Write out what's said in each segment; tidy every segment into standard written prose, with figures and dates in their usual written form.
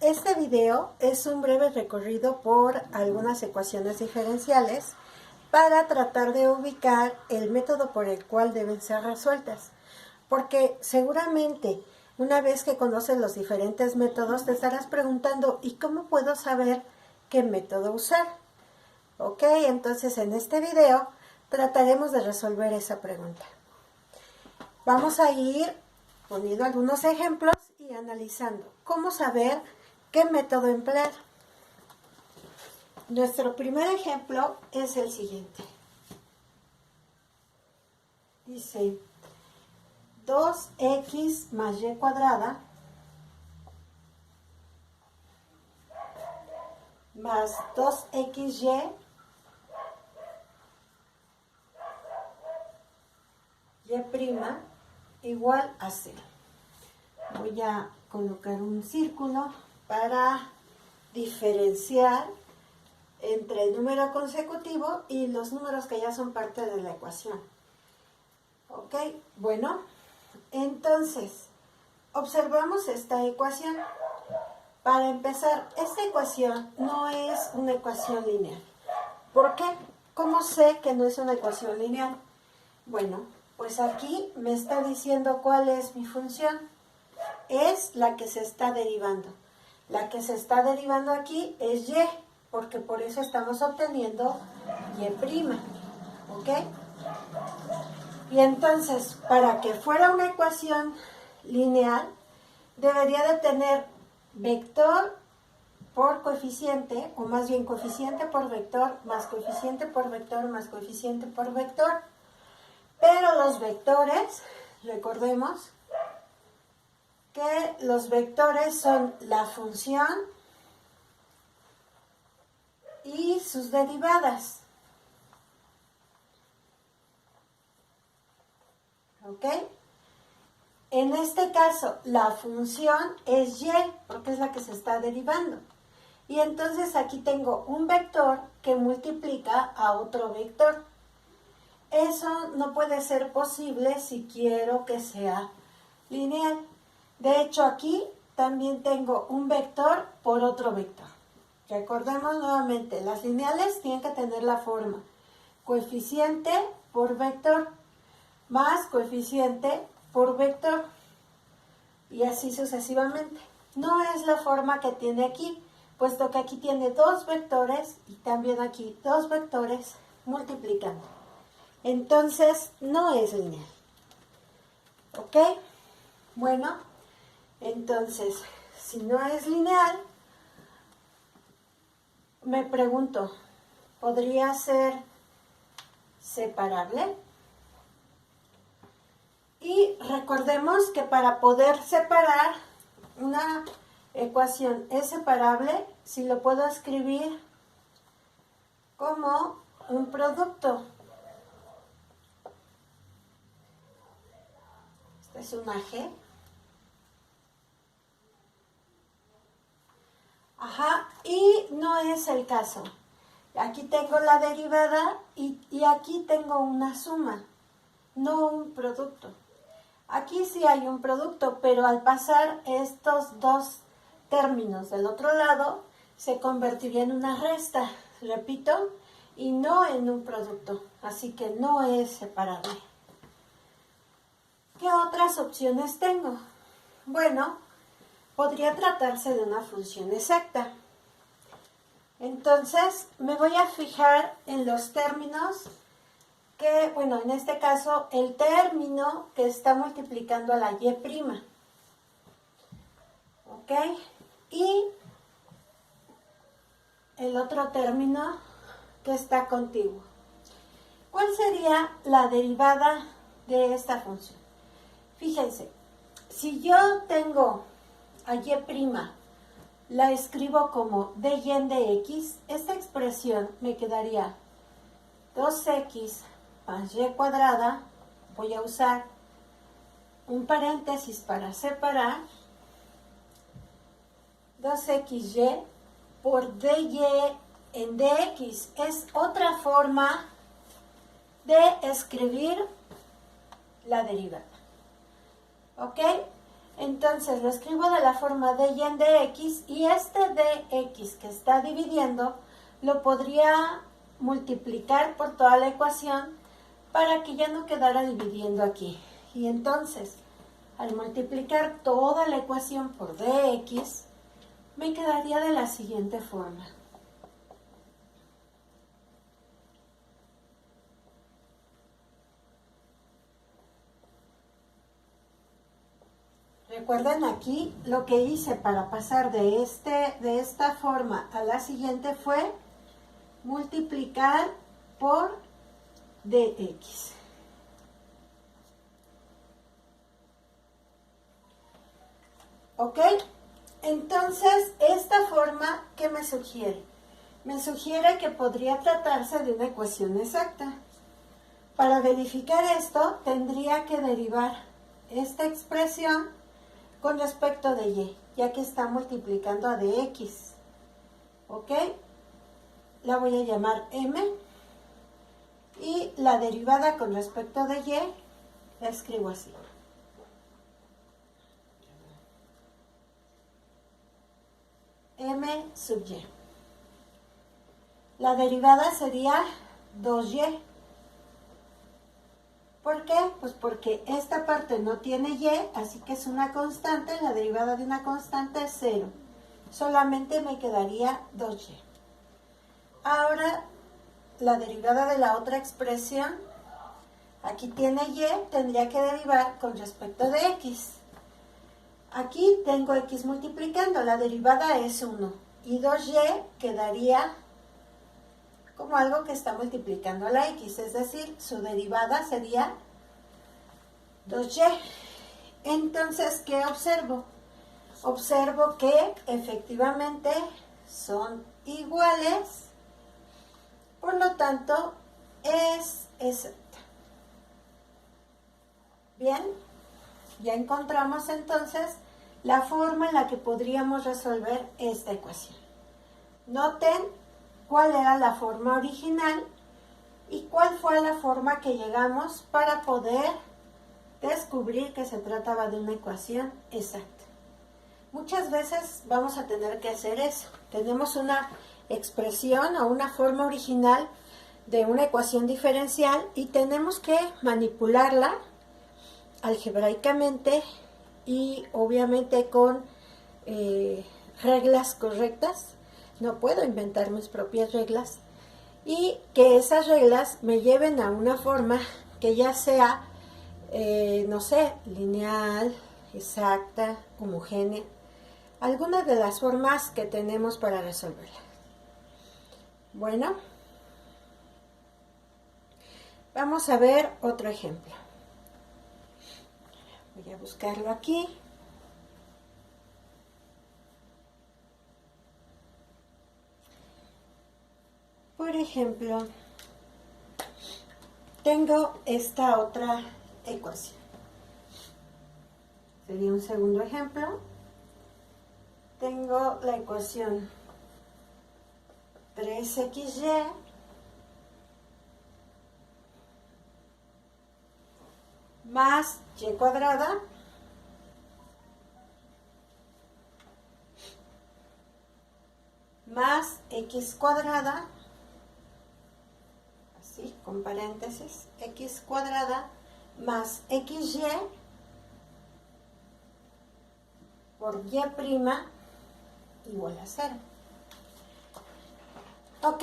Este video es un breve recorrido por algunas ecuaciones diferenciales para tratar de ubicar el método por el cual deben ser resueltas. Porque seguramente una vez que conoces los diferentes métodos te estarás preguntando ¿y cómo puedo saber qué método usar? Ok, entonces en este video trataremos de resolver esa pregunta. Vamos a ir poniendo algunos ejemplos y analizando cómo saber qué método emplear. Nuestro primer ejemplo es el siguiente. Dice 2x más y cuadrada más 2xy y' igual a 0. Voy a colocar un círculo para diferenciar entre el número consecutivo y los números que ya son parte de la ecuación. Ok, bueno, entonces observamos esta ecuación. Para empezar, esta ecuación no es una ecuación lineal. ¿Por qué? ¿Cómo sé que no es una ecuación lineal? Bueno, pues aquí me está diciendo cuál es mi función. Es la que se está derivando. La que se está derivando aquí es y, porque por eso estamos obteniendo y'. ¿Ok? Y entonces, para que fuera una ecuación lineal, debería de tener vector por coeficiente, o más bien coeficiente por vector, más coeficiente por vector, más coeficiente por vector. Pero los vectores, recordemos que los vectores son la función y sus derivadas. ¿Ok? En este caso, la función es y, porque es la que se está derivando. Y entonces aquí tengo un vector que multiplica a otro vector. Eso no puede ser posible si quiero que sea lineal. De hecho, aquí también tengo un vector por otro vector. Recordemos nuevamente, las lineales tienen que tener la forma coeficiente por vector más coeficiente por vector y así sucesivamente. No es la forma que tiene aquí, puesto que aquí tiene dos vectores y también aquí dos vectores multiplicando. Entonces, no es lineal. ¿Ok? Bueno, entonces, si no es lineal, me pregunto, ¿podría ser separable? Y recordemos que para poder separar una ecuación es separable si lo puedo escribir como un producto. Esta es una G. Ajá, y no es el caso. Aquí tengo la derivada y aquí tengo una suma, no un producto. Aquí sí hay un producto, pero al pasar estos dos términos del otro lado, se convertiría en una resta, repito, y no en un producto. Así que no es separable. ¿Qué otras opciones tengo? Bueno, podría tratarse de una función exacta. Entonces, me voy a fijar en los términos que, bueno, en este caso, el término que está multiplicando a la y'. ¿Ok? Y el otro término que está contiguo. ¿Cuál sería la derivada de esta función? Fíjense, si yo tengo a y', la escribo como dy en dx, esta expresión me quedaría 2x más y cuadrada, voy a usar un paréntesis para separar, 2xy por dy en dx. Es otra forma de escribir la derivada. ¿Ok? Entonces lo escribo de la forma de y en dx, y este dx que está dividiendo lo podría multiplicar por toda la ecuación para que ya no quedara dividiendo aquí. Y entonces, al multiplicar toda la ecuación por dx, me quedaría de la siguiente forma. Recuerden aquí lo que hice para pasar de esta forma a la siguiente fue multiplicar por dx. ¿Ok? Entonces, esta forma, ¿qué me sugiere? Me sugiere que podría tratarse de una ecuación exacta. Para verificar esto, tendría que derivar esta expresión con respecto de y, ya que está multiplicando a dx. ¿Ok? La voy a llamar m. Y la derivada con respecto de y, la escribo así. M sub y. La derivada sería 2y. ¿Por qué? Pues porque esta parte no tiene y, así que es una constante. La derivada de una constante es 0. Solamente me quedaría 2y. Ahora, la derivada de la otra expresión, aquí tiene y, tendría que derivar con respecto de x. Aquí tengo x multiplicando, la derivada es 1. Y 2y quedaría como algo que está multiplicando a la x, es decir, su derivada sería 2y. Entonces, ¿qué observo? Observo que efectivamente son iguales, por lo tanto, es exacta. Bien, ya encontramos entonces la forma en la que podríamos resolver esta ecuación. Noten cuál era la forma original y cuál fue la forma que llegamos para poder descubrir que se trataba de una ecuación exacta. Muchas veces vamos a tener que hacer eso. Tenemos una expresión o una forma original de una ecuación diferencial y tenemos que manipularla algebraicamente y obviamente con reglas correctas. No puedo inventar mis propias reglas y que esas reglas me lleven a una forma que ya sea, no sé, lineal, exacta, homogénea, alguna de las formas que tenemos para resolverla. Bueno, vamos a ver otro ejemplo. Voy a buscarlo aquí. Por ejemplo, tengo esta otra ecuación. Sería un segundo ejemplo. Tengo la ecuación 3xy más y cuadrada más x cuadrada, así con paréntesis, x cuadrada más xy por y' igual a 0. Ok,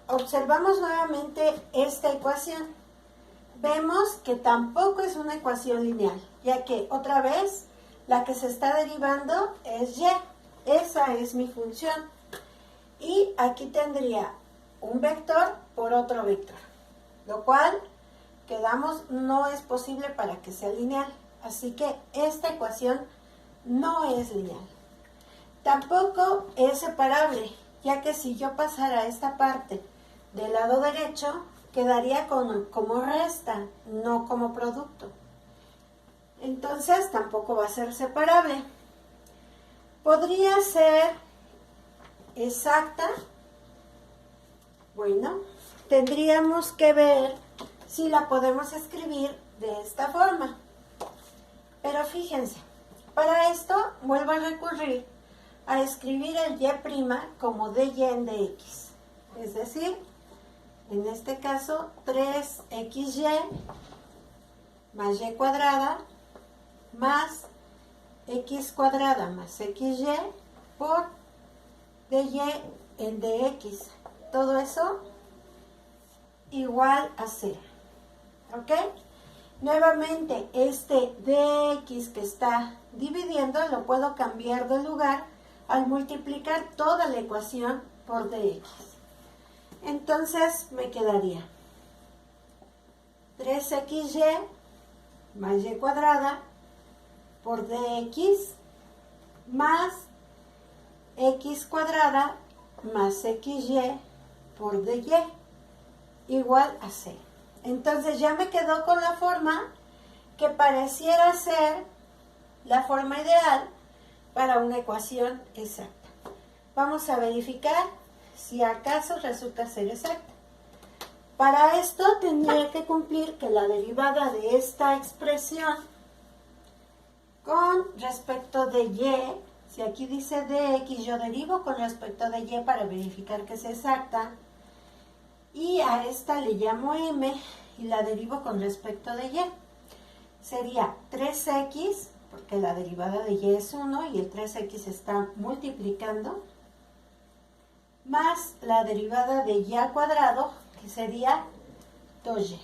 observamos nuevamente esta ecuación. Vemos que tampoco es una ecuación lineal, ya que otra vez la que se está derivando es y. Esa es mi función. Y aquí tendría un vector por otro vector, lo cual quedamos no es posible para que sea lineal. Así que esta ecuación no es lineal. Tampoco es separable, ya que si yo pasara esta parte del lado derecho, quedaría como resta, no como producto. Entonces tampoco va a ser separable. ¿Podría ser exacta? Bueno, tendríamos que ver si la podemos escribir de esta forma. Pero fíjense, Para esto vuelvo a recurrir a escribir el y' como dy en dx. Es decir, en este caso 3xy más y cuadrada más x cuadrada más xy por dy en dx. Todo eso igual a 0. ¿Ok? Nuevamente, este dx que está dividiendo lo puedo cambiar de lugar al multiplicar toda la ecuación por dx. Entonces me quedaría 3xy más y cuadrada por dx más x cuadrada más xy por dy igual a 0. Entonces ya me quedó con la forma que pareciera ser la forma ideal para una ecuación exacta. Vamos a verificar si acaso resulta ser exacta. Para esto tendría que cumplir que la derivada de esta expresión con respecto de y, si aquí dice dx, yo derivo con respecto de y para verificar que es exacta, y a esta le llamo m y la derivo con respecto de y. Sería 3x, porque la derivada de y es 1 y el 3x está multiplicando, más la derivada de y al cuadrado, que sería 2y.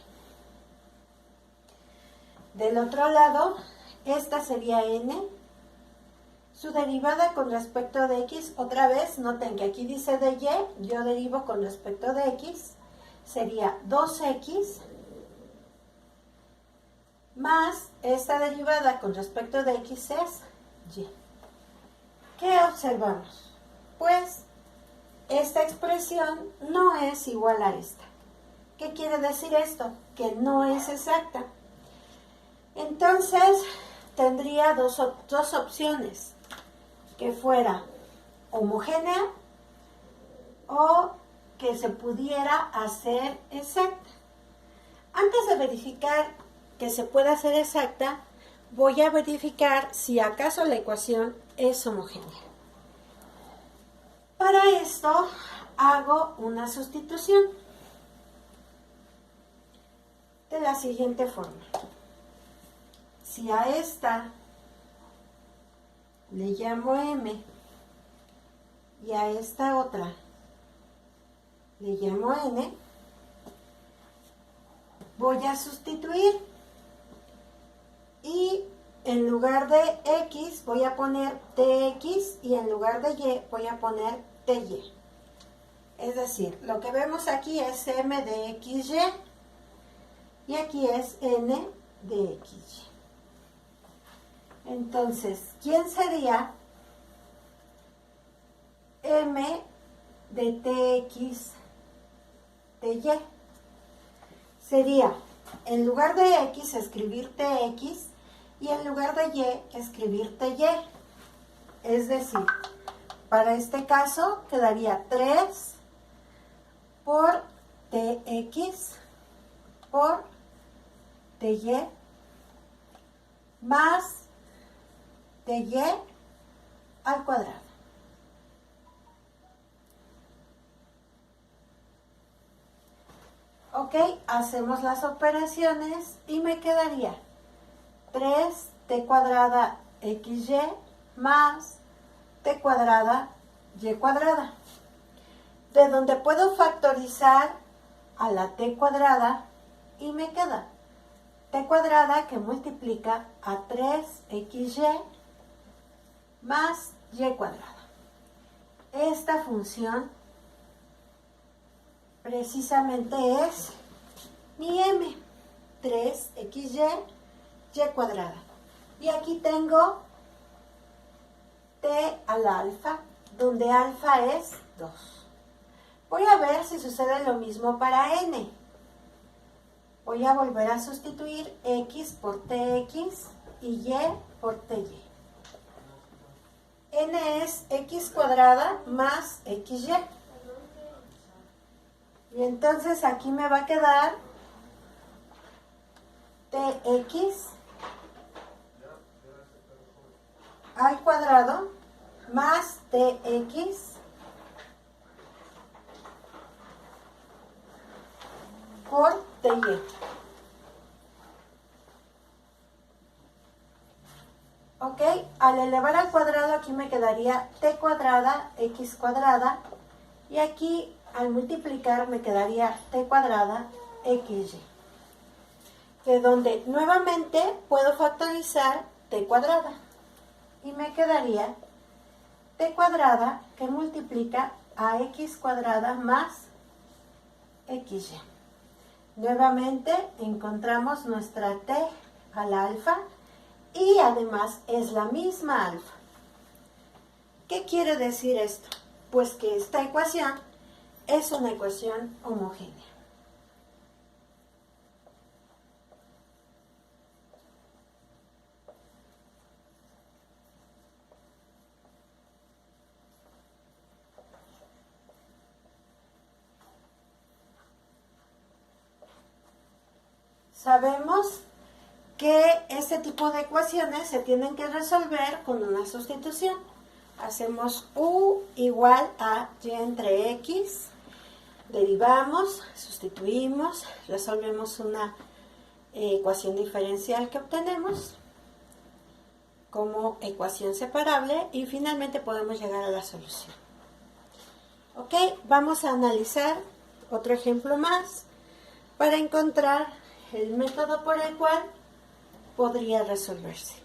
Del otro lado, esta sería n, su derivada con respecto de x. Otra vez, noten que aquí dice de y, yo derivo con respecto de x, sería 2x, más esta derivada con respecto de x es y. ¿Qué observamos? Pues esta expresión no es igual a esta. ¿Qué quiere decir esto? Que no es exacta. Entonces tendría dos opciones, que fuera homogénea o que se pudiera hacer exacta. Antes de verificar que se pueda hacer exacta, voy a verificar si acaso la ecuación es homogénea. Para esto hago una sustitución de la siguiente forma. Si a esta le llamo m y a esta otra le llamo n, voy a sustituir y en lugar de x voy a poner tx y en lugar de y voy a poner ty. Es decir, lo que vemos aquí es m de xy y aquí es n de xy. Entonces, ¿quién sería m de tx de y? Sería, en lugar de x, escribir tx y en lugar de y, escribir ty. Es decir, para este caso quedaría 3 por tx por ty más dy al cuadrado. Ok, hacemos las operaciones y me quedaría 3t cuadrada xy más t cuadrada y cuadrada. De donde puedo factorizar a la t cuadrada y me queda t cuadrada que multiplica a 3xy más y cuadrada. Esta función precisamente es mi m, 3xy y cuadrada. Y aquí tengo t al alfa, donde alfa es 2. Voy a ver si sucede lo mismo para n. Voy a volver a sustituir x por tx y y por ty. N es x cuadrada más xy. Y entonces aquí me va a quedar tx al cuadrado más tx por ty. Ok, al elevar al cuadrado aquí me quedaría t cuadrada, x cuadrada, y aquí al multiplicar me quedaría t cuadrada, xy. De donde nuevamente puedo factorizar t cuadrada y me quedaría t cuadrada que multiplica a x cuadrada más xy. Nuevamente encontramos nuestra t a la alfa y además es la misma alfa. ¿Qué quiere decir esto? Pues que esta ecuación es una ecuación homogénea. Sabemos que este tipo de ecuaciones se tienen que resolver con una sustitución. Hacemos u igual a y entre x, derivamos, sustituimos, resolvemos una ecuación diferencial que obtenemos como ecuación separable y finalmente podemos llegar a la solución. Ok, vamos a analizar otro ejemplo más para encontrar el método por el cual podría resolverse.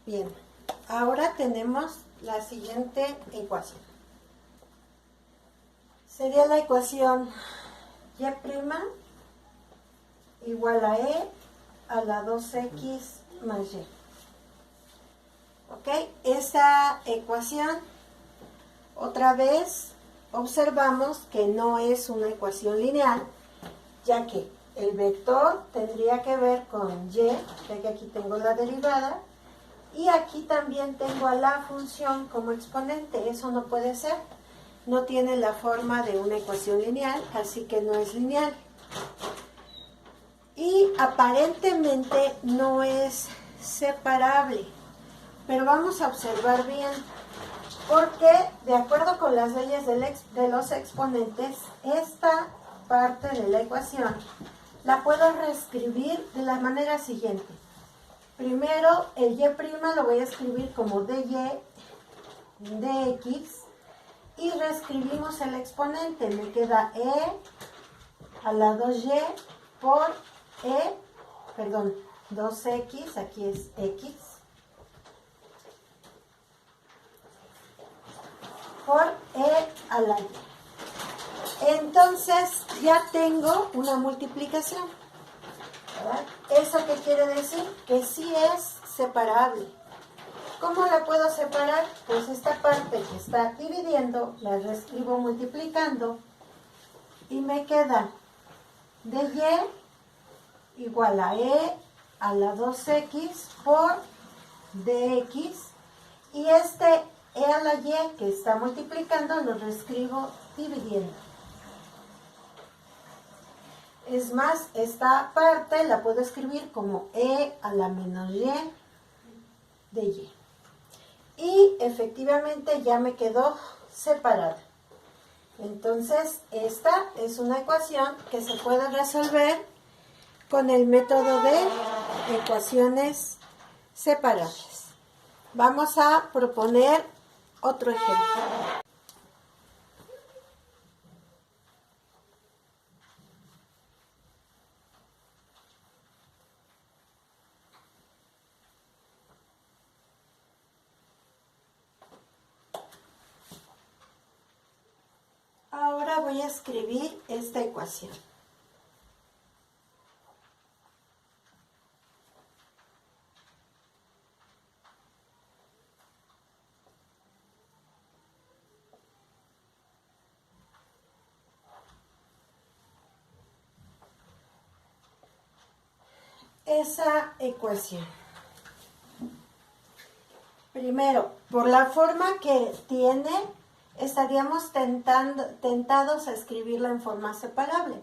Bien, ahora tenemos la siguiente ecuación. Sería la ecuación y' igual a e a la 2x más y. ¿Ok? Esta ecuación, otra vez, observamos que no es una ecuación lineal, ya que el vector tendría que ver con y, ya que aquí tengo la derivada, y aquí también tengo a la función como exponente. Eso no puede ser. No tiene la forma de una ecuación lineal, así que no es lineal. Y aparentemente no es separable. Pero vamos a observar bien, porque de acuerdo con las leyes de los exponentes, esta parte de la ecuación la puedo reescribir de la manera siguiente. Primero, el y' lo voy a escribir como dy dx y reescribimos el exponente. Me queda e a la 2y por 2x, aquí es x, por e a la y. Entonces ya tengo una multiplicación. ¿Verdad? ¿Eso qué quiere decir? Que sí es separable. ¿Cómo la puedo separar? Pues esta parte que está dividiendo la reescribo multiplicando y me queda dy igual a e a la 2x por dx, y este e a la y que está multiplicando lo reescribo dividiendo. Es más, esta parte la puedo escribir como e a la menos y de y. Y efectivamente ya me quedó separada. Entonces, esta es una ecuación que se puede resolver con el método de ecuaciones separables. Vamos a proponer otro ejemplo. Ahora voy a escribir esta ecuación. esa ecuación? Primero, por la forma que tiene, estaríamos tentados a escribirla en forma separable,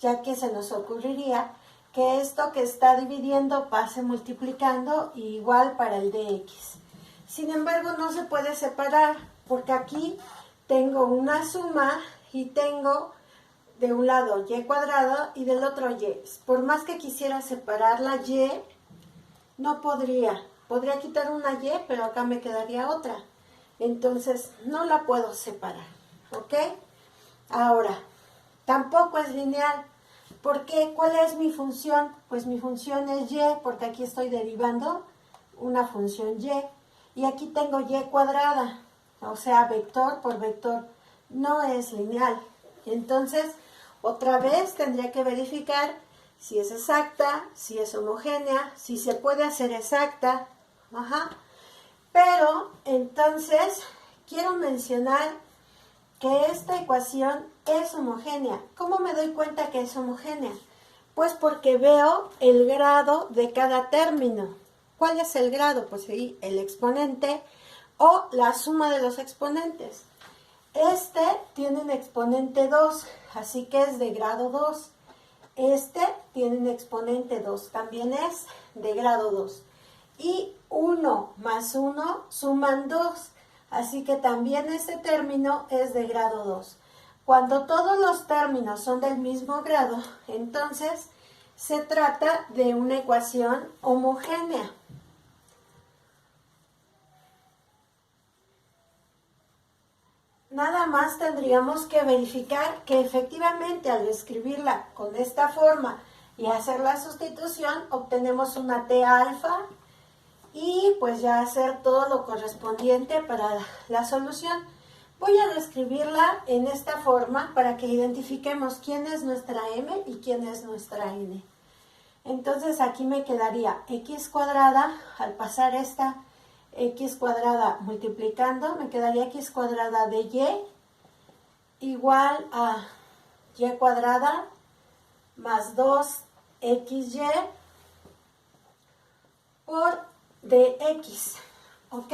ya que se nos ocurriría que esto que está dividiendo pase multiplicando igual para el dx. Sin embargo, no se puede separar, porque aquí tengo una suma y tengo de un lado y cuadrado y del otro y. Por más que quisiera separar la y, no podría. Podría quitar una y, pero acá me quedaría otra. Entonces, no la puedo separar. ¿Ok? Ahora, tampoco es lineal. ¿Por qué? ¿Cuál es mi función? Pues mi función es y, porque aquí estoy derivando una función y. Y aquí tengo y cuadrada. O sea, vector por vector. No es lineal. Entonces, otra vez tendría que verificar si es exacta, si es homogénea, si se puede hacer exacta. Ajá. Pero, entonces, quiero mencionar que esta ecuación es homogénea. ¿Cómo me doy cuenta que es homogénea? Pues porque veo el grado de cada término. ¿Cuál es el grado? Pues sí, el exponente o la suma de los exponentes. Este tiene un exponente 2, así que es de grado 2. Este tiene un exponente 2, también es de grado 2. Y 1 más 1 suman 2, así que también este término es de grado 2. Cuando todos los términos son del mismo grado, entonces se trata de una ecuación homogénea. Nada más tendríamos que verificar que efectivamente al escribirla con esta forma y hacer la sustitución, obtenemos una T alfa y pues ya hacer todo lo correspondiente para la solución. Voy a describirla en esta forma para que identifiquemos quién es nuestra m y quién es nuestra n. Entonces aquí me quedaría x cuadrada, al pasar esta x cuadrada multiplicando, me quedaría x cuadrada de y igual a y cuadrada más 2xy por dx, ¿ok?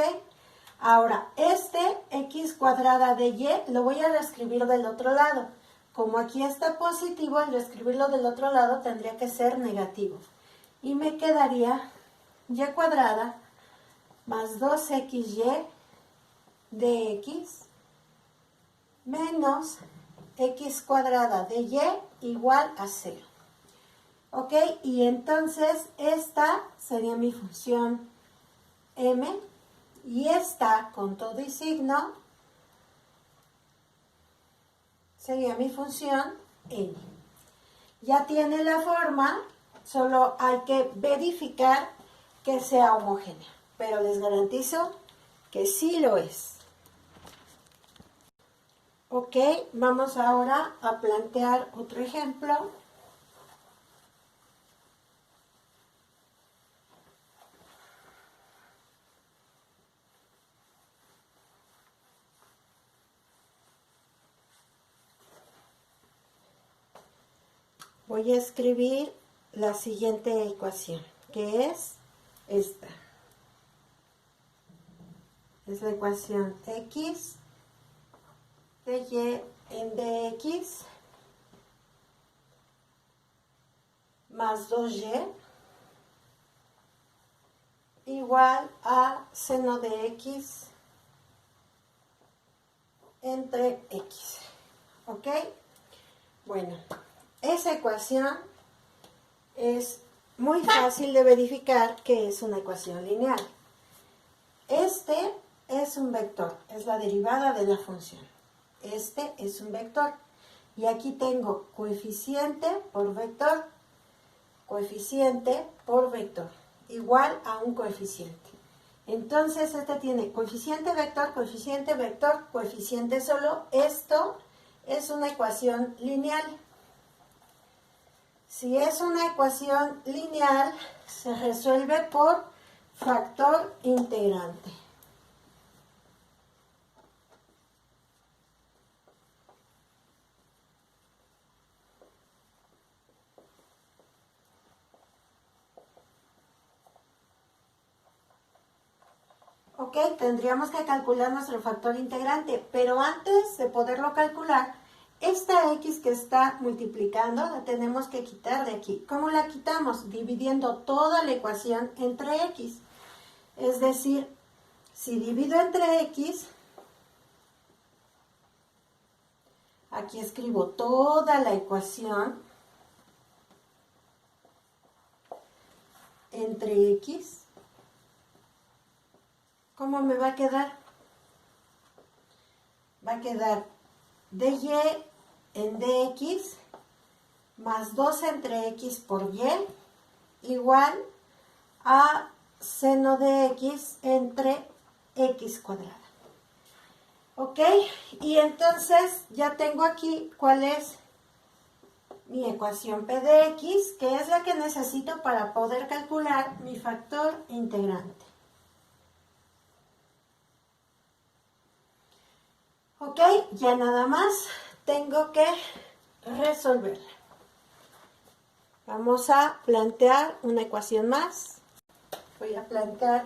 Ahora, este x cuadrada de y lo voy a reescribir del otro lado. Como aquí está positivo, al reescribirlo del otro lado tendría que ser negativo. Y me quedaría y cuadrada más 2xy dx menos x cuadrada de y igual a 0. ¿Ok? Y entonces esta sería mi función m y esta con todo y signo sería mi función n. Ya tiene la forma, solo hay que verificar que sea homogénea, pero les garantizo que sí lo es. Ok, vamos ahora a plantear otro ejemplo. Voy a escribir la siguiente ecuación, que es esta. Es la ecuación x de y en dx más 2y igual a seno de x entre x. ¿Ok? Bueno, esa ecuación es muy fácil de verificar que es una ecuación lineal. Este es un vector, es la derivada de la función. Este es un vector. Y aquí tengo coeficiente por vector, igual a un coeficiente. Entonces, este tiene coeficiente vector, coeficiente solo. Esto es una ecuación lineal. Si es una ecuación lineal, se resuelve por factor integrante. Ok, tendríamos que calcular nuestro factor integrante, pero antes de poderlo calcular, esta x que está multiplicando la tenemos que quitar de aquí. ¿Cómo la quitamos? Dividiendo toda la ecuación entre x. Es decir, si divido entre x, aquí escribo toda la ecuación entre x. ¿Cómo me va a quedar? Va a quedar dy en dx más 2 entre x por y igual a seno de x entre x cuadrada. ¿Ok? Y entonces ya tengo aquí cuál es mi ecuación p de x, que es la que necesito para poder calcular mi factor integrante. Ok, ya nada más tengo que resolverla. Vamos a plantear una ecuación más. Voy a plantear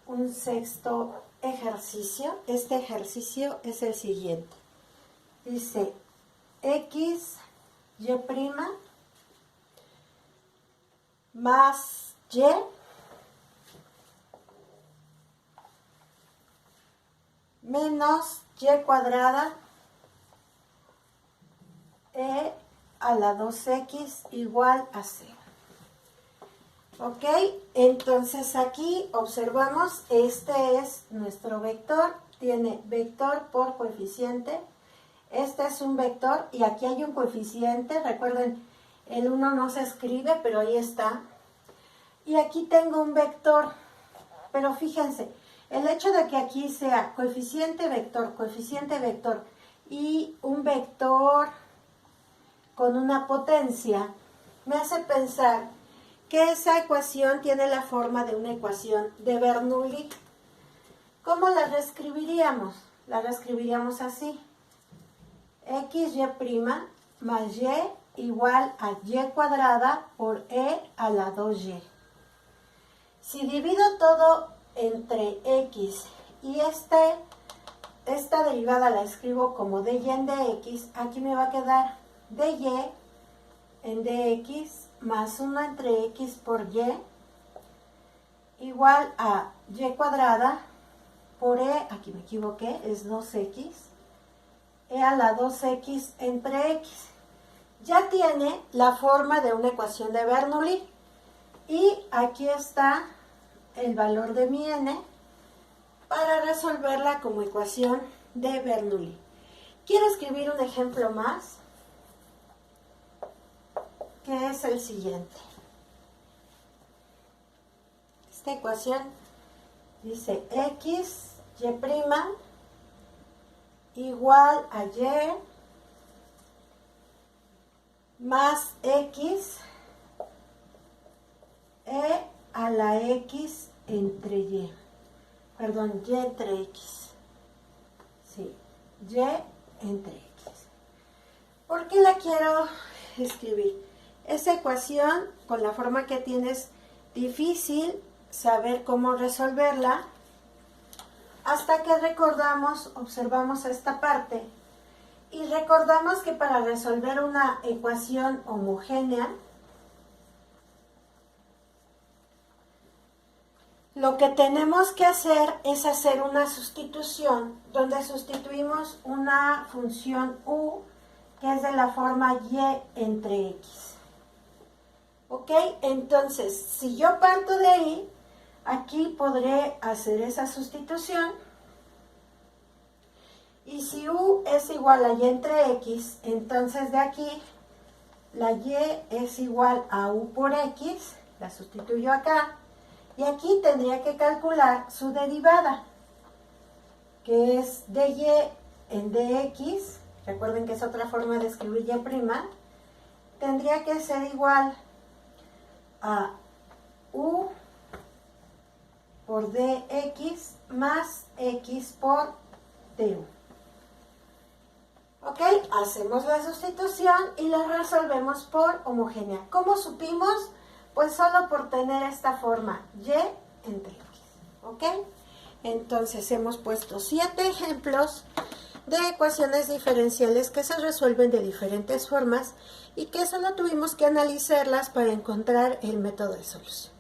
un sexto ejercicio. Este ejercicio es el siguiente. Dice x, y' más y menos y cuadrada e a la 2x igual a 0. Ok, entonces aquí observamos, este es nuestro vector, tiene vector por coeficiente. Este es un vector y aquí hay un coeficiente, recuerden, el 1 no se escribe, pero ahí está. Y aquí tengo un vector, pero fíjense, el hecho de que aquí sea coeficiente vector y un vector con una potencia, me hace pensar que esa ecuación tiene la forma de una ecuación de Bernoulli. ¿Cómo la reescribiríamos? La reescribiríamos así. XY' más y igual a y cuadrada por e a la 2y. Si divido todo entre x y esta derivada la escribo como dy en dx, aquí me va a quedar dy en dx más 1 entre x por y igual a y cuadrada por e, aquí me equivoqué, es 2x, e a la 2x entre x. Ya tiene la forma de una ecuación de Bernoulli y aquí está el valor de mi n para resolverla como ecuación de Bernoulli. Quiero escribir un ejemplo más, que es el siguiente. Esta ecuación dice x, y' igual a y más x e a la x entre y. Perdón, y entre x. Sí, y entre x. ¿Por qué la quiero escribir? Esa ecuación, con la forma que tiene, es difícil saber cómo resolverla hasta que observamos esta parte y recordamos que para resolver una ecuación homogénea, lo que tenemos que hacer es hacer una sustitución donde sustituimos una función u que es de la forma y entre x. ¿Ok? Entonces, si yo parto de ahí, aquí podré hacer esa sustitución. Y si u es igual a y entre x, entonces de aquí la y es igual a u por x, la sustituyo acá. Y aquí tendría que calcular su derivada, que es dy en dx. Recuerden que es otra forma de escribir y'. Tendría que ser igual a u por dx más x por du. Ok, hacemos la sustitución y la resolvemos por homogénea. ¿Cómo supimos? Pues solo por tener esta forma, y entre x. ¿Ok? Entonces hemos puesto 7 ejemplos de ecuaciones diferenciales que se resuelven de diferentes formas y que solo tuvimos que analizarlas para encontrar el método de solución.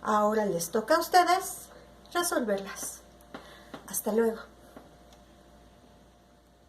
Ahora les toca a ustedes resolverlas. Hasta luego.